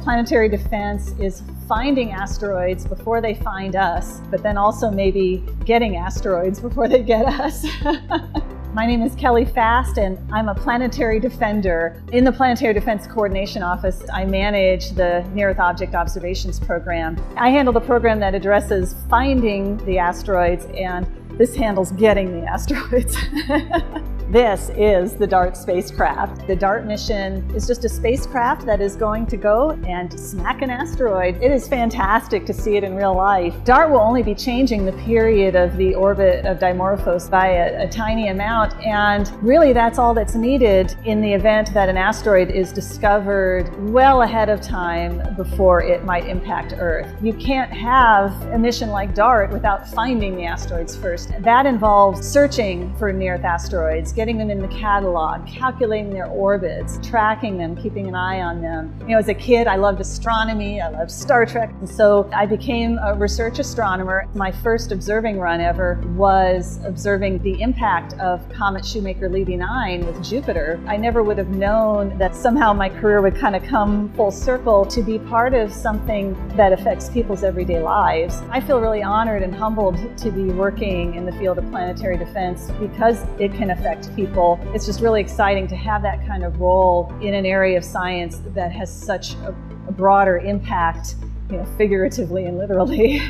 Planetary defense is finding asteroids before they find us, but then also maybe getting asteroids before they get us. My name is Kelly Fast, and I'm a planetary defender. In the Planetary Defense Coordination Office, I manage the Near-Earth Object Observations Program. I handle the program that addresses finding the asteroids, and this handles getting the asteroids. This is the DART spacecraft. The DART mission is just a spacecraft that is going to go and smack an asteroid. It is fantastic to see it in real life. DART will only be changing the period of the orbit of Dimorphos by a tiny amount, and really that's all that's needed in the event that an asteroid is discovered well ahead of time before it might impact Earth. You can't have a mission like DART without finding the asteroids first. That involves searching for near-Earth asteroids, getting them in the catalog, calculating their orbits, tracking them, keeping an eye on them. You know, as a kid, I loved astronomy, I loved Star Trek, and so I became a research astronomer. My first observing run ever was observing the impact of comet Shoemaker-Levy 9 with Jupiter. I never would have known that somehow my career would kind of come full circle to be part of something that affects people's everyday lives. I feel really honored and humbled to be working in the field of planetary defense because it can affect people. It's just really exciting to have that kind of role in an area of science that has such a broader impact, you know, figuratively and literally.